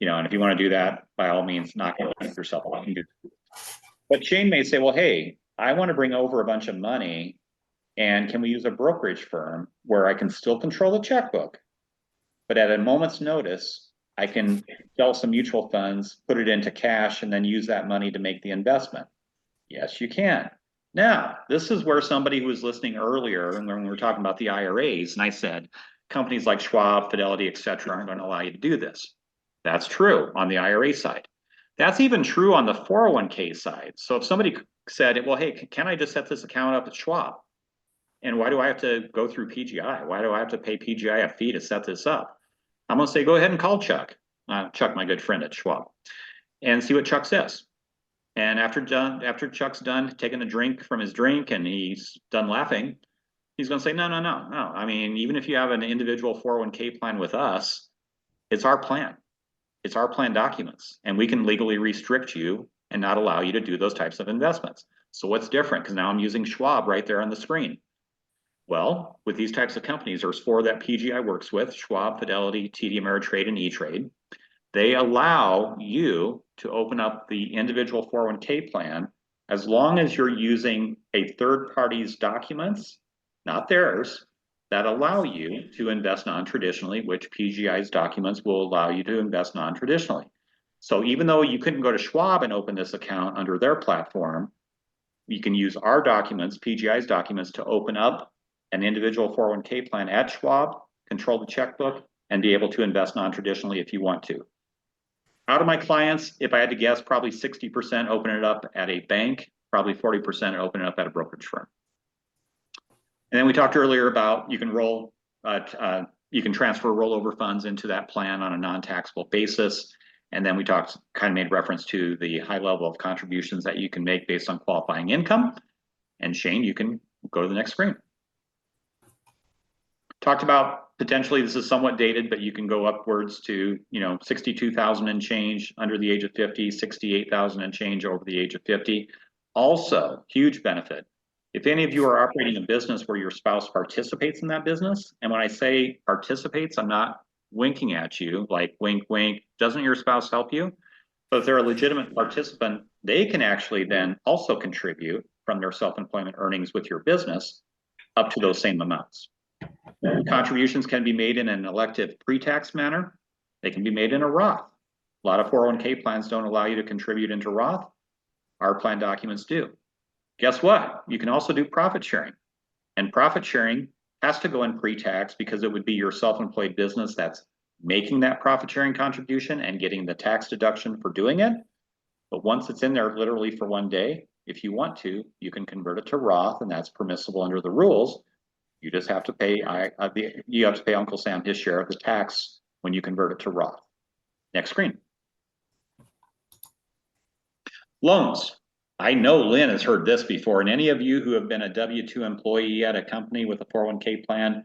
and if you want to do that, by all means, knock it yourself out and do it. But Shane may say, well, hey, I want to bring over a bunch of money. And can we use a brokerage firm where I can still control the checkbook, but at a moment's notice, I can sell some mutual funds, put it into cash, and then use that money to make the investment? Yes, you can. Now, this is where somebody who was listening earlier, and when we were talking about the IRAs, and I said, companies like Schwab, Fidelity, et cetera, aren't going to allow you to do this. That's true on the IRA side. That's even true on the 401k side. So if somebody said, well, hey, can I just set this account up at Schwab? And why do I have to go through PGI? Why do I have to pay PGI a fee to set this up? I'm going to say, go ahead and call Chuck. Chuck, my good friend at Schwab, and see what Chuck says. And after Chuck's done taking a drink from his drink and he's done laughing, he's going to say, no. I mean, even if you have an individual 401k plan with us, it's our plan. It's our plan documents. And we can legally restrict you and not allow you to do those types of investments. So what's different? Because now I'm using Schwab right there on the screen. Well, with these types of companies, there's 4 that PGI works with: Schwab, Fidelity, TD Ameritrade, and E-Trade. They allow you to open up the individual 401k plan as long as you're using a third party's documents, not theirs, that allow you to invest non-traditionally, which PGI's documents will allow you to invest non-traditionally. So even though you couldn't go to Schwab and open this account under their platform, you can use our documents, PGI's documents, to open up an individual 401k plan at Schwab, control the checkbook, and be able to invest non-traditionally if you want to. Out of my clients, if I had to guess, probably 60% open it up at a bank, probably 40% open it up at a brokerage firm. And then we talked earlier about you can transfer rollover funds into that plan on a non-taxable basis. And then we kind of made reference to the high level of contributions that you can make based on qualifying income. And Shane, you can go to the next screen. Talked about potentially, this is somewhat dated, but you can go upwards to 62,000 and change under the age of 50, 68,000 and change over the age of 50. Also, huge benefit. If any of you are operating a business where your spouse participates in that business, and when I say participates, I'm not winking at you like wink, wink, doesn't your spouse help you? But if they're a legitimate participant, they can actually then also contribute from their self-employment earnings with your business up to those same amounts. Contributions can be made in an elective pre-tax manner. They can be made in a Roth. A lot of 401k plans don't allow you to contribute into Roth. Our plan documents do. Guess what? You can also do profit sharing. And profit sharing has to go in pre-tax because it would be your self-employed business that's making that profit sharing contribution and getting the tax deduction for doing it. But once it's in there literally for one day, if you want to, you can convert it to Roth, and that's permissible under the rules. You just have to pay Uncle Sam his share of the tax when you convert it to Roth. Next screen. Loans. I know Lynn has heard this before, and any of you who have been a W-2 employee at a company with a 401k plan,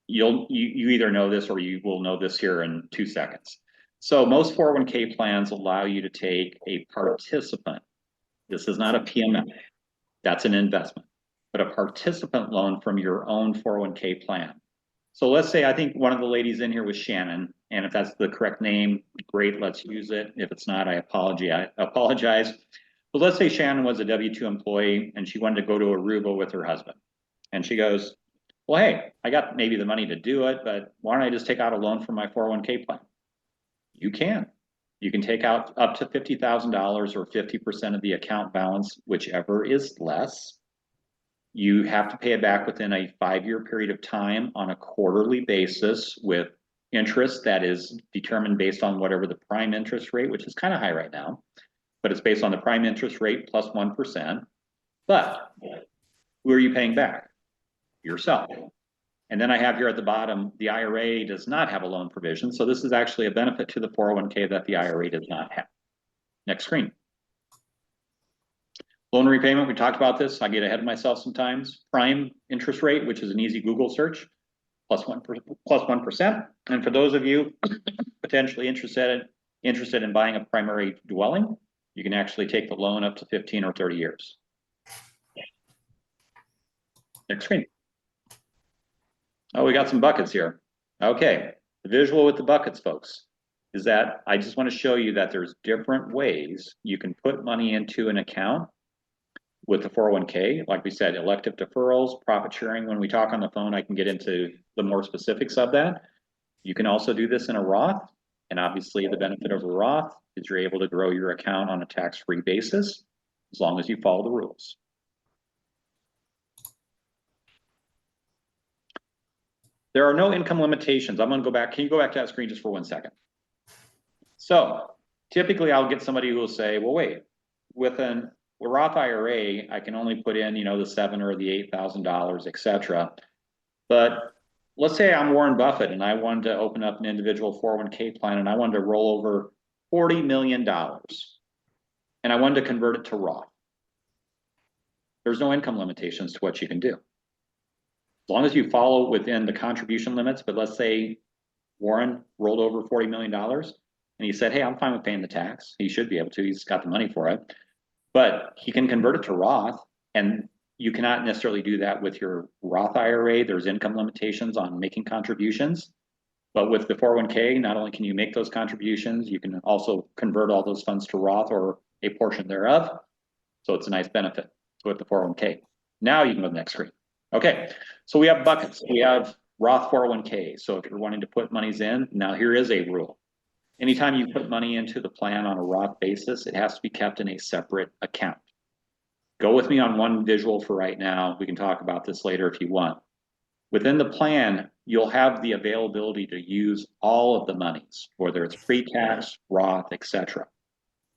you either know this or you will know this here in 2 seconds. So most 401k plans allow you to take a participant. This is not a PMF. That's an investment, but a participant loan from your own 401k plan. So let's say, I think one of the ladies in here was Shannon, and if that's the correct name, great, let's use it. If it's not, I apologize. But let's say Shannon was a W-2 employee and she wanted to go to Aruba with her husband. And she goes, well, hey, I got maybe the money to do it, but why don't I just take out a loan from my 401k plan? You can. You can take out up to $50,000 or 50% of the account balance, whichever is less. You have to pay it back within a 5-year period of time on a quarterly basis with interest that is determined based on whatever the prime interest rate, which is kind of high right now, but it's based on the prime interest rate plus 1%. But who are you paying back? Yourself. And then I have here at the bottom, the IRA does not have a loan provision. So this is actually a benefit to the 401k that the IRA does not have. Next screen. Loan repayment, we talked about this. I get ahead of myself sometimes. Prime interest rate, which is an easy Google search, plus 1%. And for those of you potentially interested in buying a primary dwelling, you can actually take the loan up to 15 or 30 years. Next screen. Oh, we got some buckets here. Okay, the visual with the buckets, folks, is that I just want to show you that there's different ways you can put money into an account with the 401k. Like we said, elective deferrals, profit sharing. When we talk on the phone, I can get into the more specifics of that. You can also do this in a Roth. And obviously the benefit of a Roth is you're able to grow your account on a tax-free basis as long as you follow the rules. There are no income limitations. I'm going to go back. Can you go back to that screen just for 1 second? So typically I'll get somebody who will say, well, wait, with a Roth IRA, I can only put in, the $7,000 or the $8,000, et cetera. But let's say I'm Warren Buffett and I wanted to open up an individual 401k plan and I wanted to roll over $40 million and I wanted to convert it to Roth. There's no income limitations to what you can do. As long as you follow within the contribution limits, but let's say Warren rolled over $40 million and he said, hey, I'm fine with paying the tax. He should be able to, he's got the money for it, but he can convert it to Roth, and you cannot necessarily do that with your Roth IRA. There's income limitations on making contributions, but with the 401k, not only can you make those contributions, you can also convert all those funds to Roth or a portion thereof. So it's a nice benefit with the 401k. Now you can go to the next screen. Okay, so we have buckets. We have Roth 401k. So if you're wanting to put monies in, now here is a rule. Anytime you put money into the plan on a Roth basis, it has to be kept in a separate account. Go with me on one visual for right now. We can talk about this later if you want. Within the plan, you'll have the availability to use all of the monies, whether it's pre-tax, Roth, etc.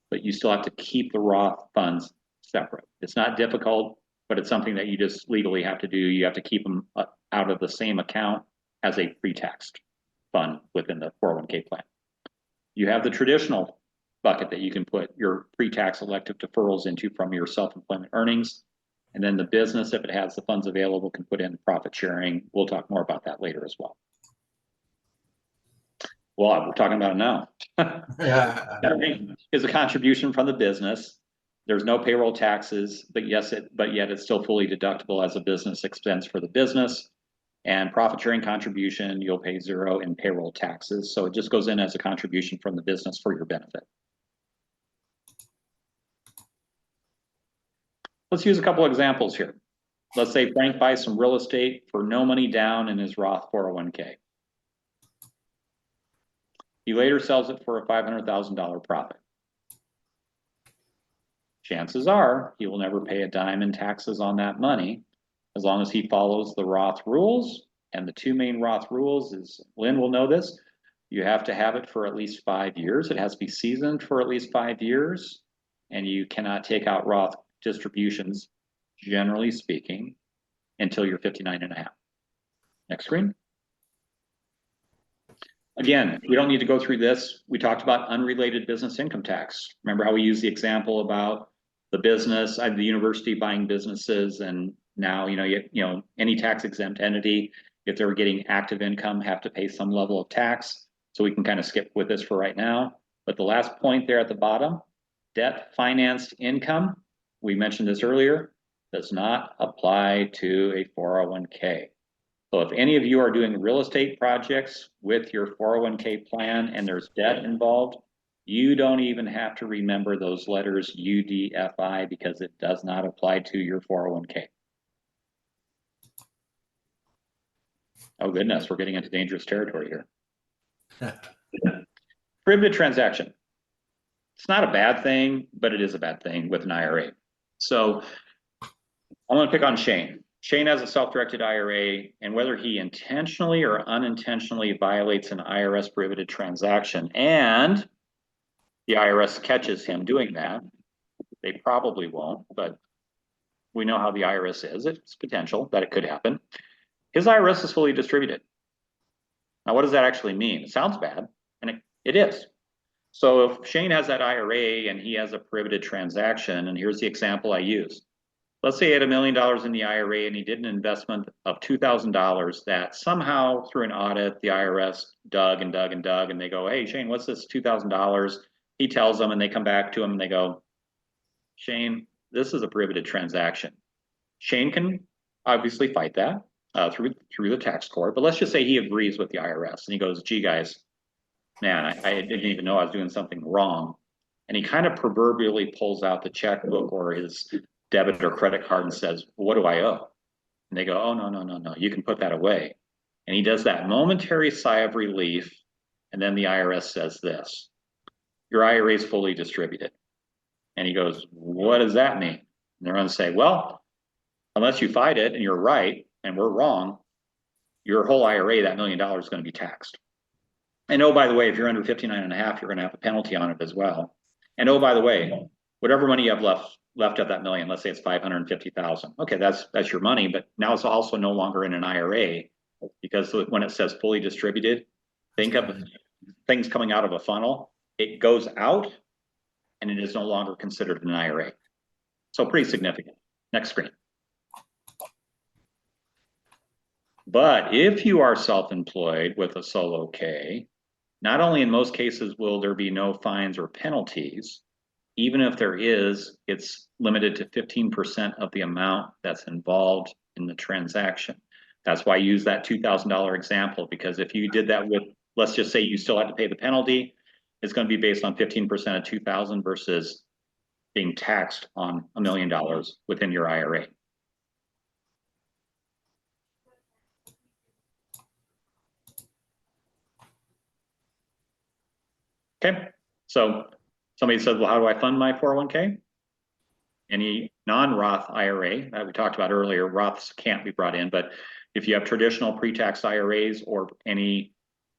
But you still have to keep the Roth funds separate. It's not difficult, but it's something that you just legally have to do. You have to keep them out of the same account as a pre-tax fund within the 401k plan. You have the traditional bucket that you can put your pre-tax elective deferrals into from your self-employment earnings. And then the business, if it has the funds available, can put in profit sharing. We'll talk more about that later as well. Well, we're talking about it now. Is a contribution from the business. There's no payroll taxes, but yet it's still fully deductible as a business expense for the business. And profit sharing contribution, you'll pay 0 in payroll taxes. So it just goes in as a contribution from the business for your benefit. Let's use a couple examples here. Let's say Frank buys some real estate for no money down in his Roth 401k. He later sells it for a $500,000 profit. Chances are he will never pay a dime in taxes on that money as long as he follows the Roth rules. And the 2 main Roth rules is, Lynn will know this, you have to have it for at least 5 years. It has to be seasoned for at least 5 years. And you cannot take out Roth distributions, generally speaking, until you're 59 and a half. Next screen. Again, we don't need to go through this. We talked about unrelated business income tax. Remember how we used the example about the business, the university buying businesses, and now, any tax exempt entity, if they're getting active income, have to pay some level of tax. So we can kind of skip with this for right now. But the last point there at the bottom, debt financed income, we mentioned this earlier, does not apply to a 401k. So if any of you are doing real estate projects with your 401k plan and there's debt involved, you don't even have to remember those letters UDFI because it does not apply to your 401k. Oh goodness, we're getting into dangerous territory here. Prohibited transaction. It's not a bad thing, but it is a bad thing with an IRA. So I'm going to pick on Shane. Shane has a self-directed IRA, and whether he intentionally or unintentionally violates an IRS prohibited transaction, and the IRS catches him doing that, they probably won't, but we know how the IRS is. It's potential that it could happen. His IRS is fully distributed. Now, what does that actually mean? It sounds bad, and it is. So if Shane has that IRA and he has a prohibited transaction, and here's the example I use. Let's say he had $1 million in the IRA and he did an investment of $2,000 that somehow through an audit, the IRS dug and dug and dug, and they go, hey, Shane, what's this $2,000? He tells them, and they come back to him and they go, Shane, this is a prohibited transaction. Shane can obviously fight that through the tax court, but let's just say he agrees with the IRS and he goes, gee, guys, man, I didn't even know I was doing something wrong. And he kind of proverbially pulls out the checkbook or his debit or credit card and says, what do I owe? And they go, oh, no, you can put that away. And he does that momentary sigh of relief. And then the IRS says this, your IRA is fully distributed. And he goes, what does that mean? And they're going to say, well, unless you fight it and you're right and we're wrong, your whole IRA, that $1 million is going to be taxed. And oh, by the way, if you're under 59.5, you're going to have a penalty on it as well. And oh, by the way, whatever money you have left of that million, let's say it's 550,000. Okay, that's your money, but now it's also no longer in an IRA because when it says fully distributed, think of things coming out of a funnel. It goes out and it is no longer considered an IRA. So pretty significant. Next screen. But if you are self-employed with a solo K, not only in most cases will there be no fines or penalties, even if there is, it's limited to 15% of the amount that's involved in the transaction. That's why I use that $2,000 example, because if you did that with, let's just say you still had to pay the penalty, it's going to be based on 15% of 2,000 versus being taxed on $1 million within your IRA. Okay, so somebody says, well, how do I fund my 401k? Any non-Roth IRA that we talked about earlier, Roths can't be brought in, but if you have traditional pre-tax IRAs or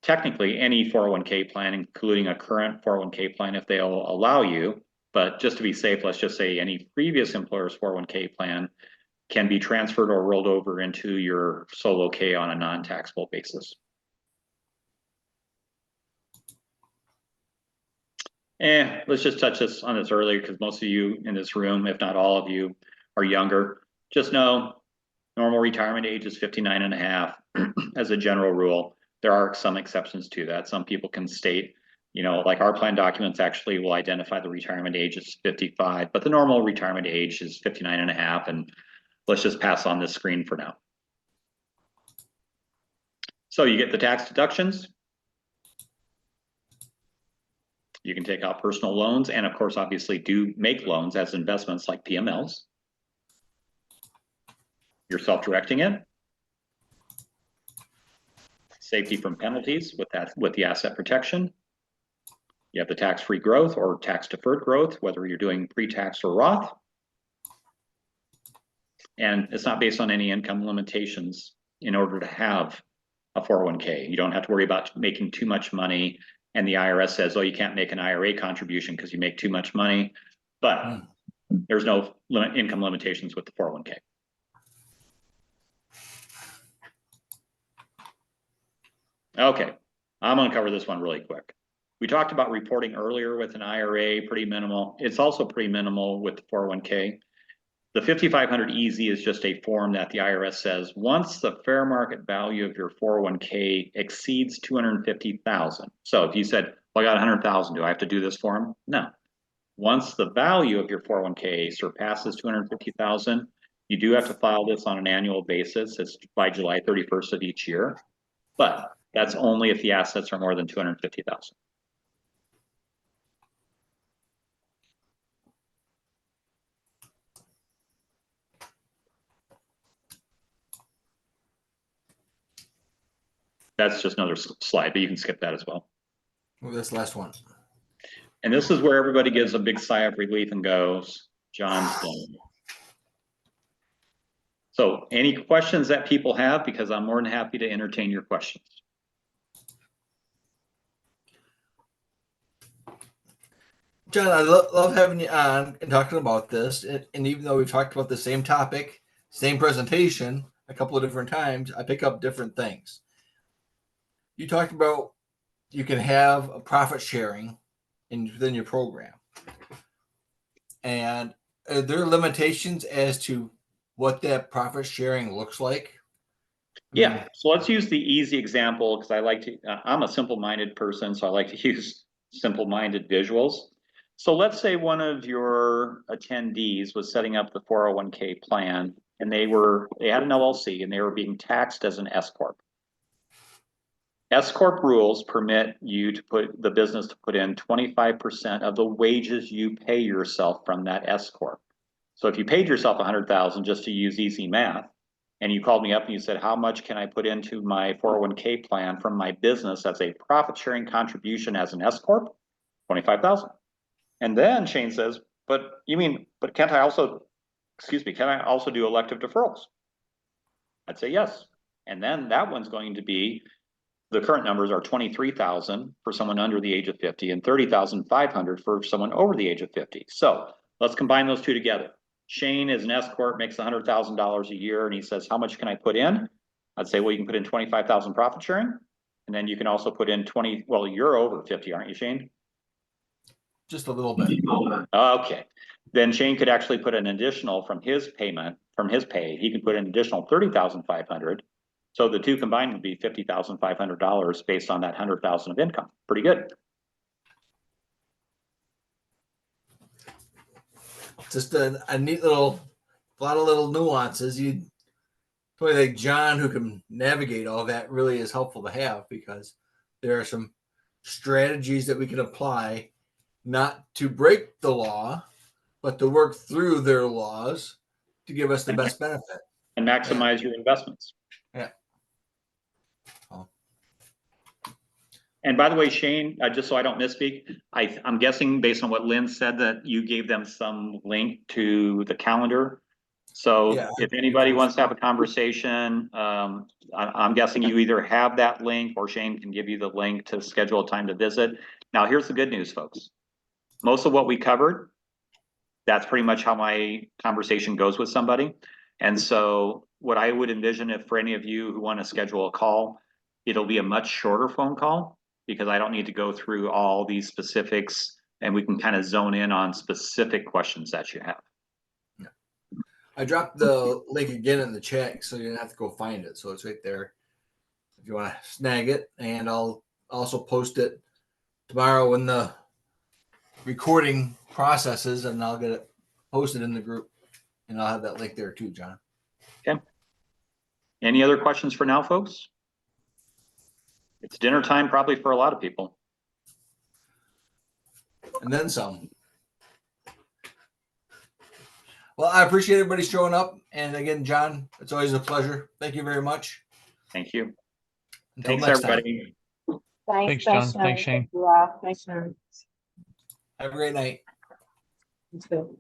technically any 401k plan, including a current 401k plan, if they'll allow you, but just to be safe, let's just say any previous employer's 401k plan can be transferred or rolled over into your solo K on a non-taxable basis. Let's just touch on this earlier because most of you in this room, if not all of you, are younger. Just know normal retirement age is 59.5 as a general rule. There are some exceptions to that. Some people can state, like our plan documents actually will identify the retirement age as 55, but the normal retirement age is 59.5. And let's just pass on this screen for now. So you get the tax deductions. You can take out personal loans and of course, obviously do make loans as investments like PMLs. You're self-directing it. Safety from penalties with the asset protection. You have the tax-free growth or tax-deferred growth, whether you're doing pre-tax or Roth. And it's not based on any income limitations in order to have a 401k. You don't have to worry about making too much money and the IRS says, oh, you can't make an IRA contribution because you make too much money, but there's no income limitations with the 401k. Okay, I'm gonna cover this one really quick. We talked about reporting earlier with an IRA, pretty minimal. It's also pretty minimal with the 401k. The 5500 EZ is just a form that the IRS says, once the fair market value of your 401k exceeds 250,000. So if you said, well, I got 100,000, do I have to do this form? No. Once the value of your 401k surpasses 250,000, you do have to file this on an annual basis. It's by July 31st of each year, but that's only if the assets are more than 250,000. That's just another slide, but you can skip that as well. Well, this last one. And this is where everybody gives a big sigh of relief and goes, John's done. So any questions that people have, because I'm more than happy to entertain your questions. John, I love having you on and talking about this. And even though we've talked about the same topic, same presentation a couple of different times, I pick up different things. You talked about you can have a profit sharing within your program. And are there limitations as to what that profit sharing looks like? Yeah, so let's use the easy example because I like to, I'm a simple-minded person, so I like to use simple-minded visuals. So let's say one of your attendees was setting up the 401k plan and they had an LLC and they were being taxed as an S Corp. S Corp rules permit you to the business to put in 25% of the wages you pay yourself from that S Corp. So if you paid yourself 100,000 just to use easy math, and you called me up and you said, how much can I put into my 401k plan from my business as a profit sharing contribution as an S Corp? 25,000. And then Shane says, but can't I also, can I also do elective deferrals? I'd say yes. And then that one's going to be, the current numbers are 23,000 for someone under the age of 50 and 30,500 for someone over the age of 50. So let's combine those two together. Shane is an S Corp, makes $100,000 a year, and he says, how much can I put in? I'd say, well, you can put in 25,000 profit sharing, and then you can also put in 20, well, you're over 50, aren't you, Shane? Just a little bit. Okay. Then Shane could actually put an additional from his pay, he can put an additional 30,500. So the two combined would be $50,500 based on that 100,000 of income. Pretty good. Just a neat a lot of little nuances. Somebody like John who can navigate all that really is helpful to have, because there are some strategies that we can apply not to break the law, but to work through their laws to give us the best benefit. And maximize your investments. Yeah. And by the way, Shane, just so I don't misspeak, I'm guessing based on what Lynn said that you gave them some link to the calendar. So Yeah, if anybody wants to have a conversation, I'm guessing you either have that link or Shane can give you the link to schedule a time to visit. Now, here's the good news, folks. Most of what we covered, that's pretty much how my conversation goes with somebody. And so what I would envision, if for any of you who want to schedule a call, it'll be a much shorter phone call, because I don't need to go through all these specifics, and we can kind of zone in on specific questions that you have. Yeah. I dropped the link again in the chat, so you don't have to go find it. So it's right there if you want to snag it. And I'll also post it tomorrow when the recording processes, and I'll get it posted in the group, and I'll have that link there too, John. Okay. Any other questions for now, folks? It's dinner time probably for a lot of people. And then some. Well, I appreciate everybody showing up. And again, John, it's always a pleasure. Thank you very much. Thank you. Until Thanks, next everybody. Thanks, John. Thanks, Shane. Thank you all. Thanks, Shane. Have a great night. You too.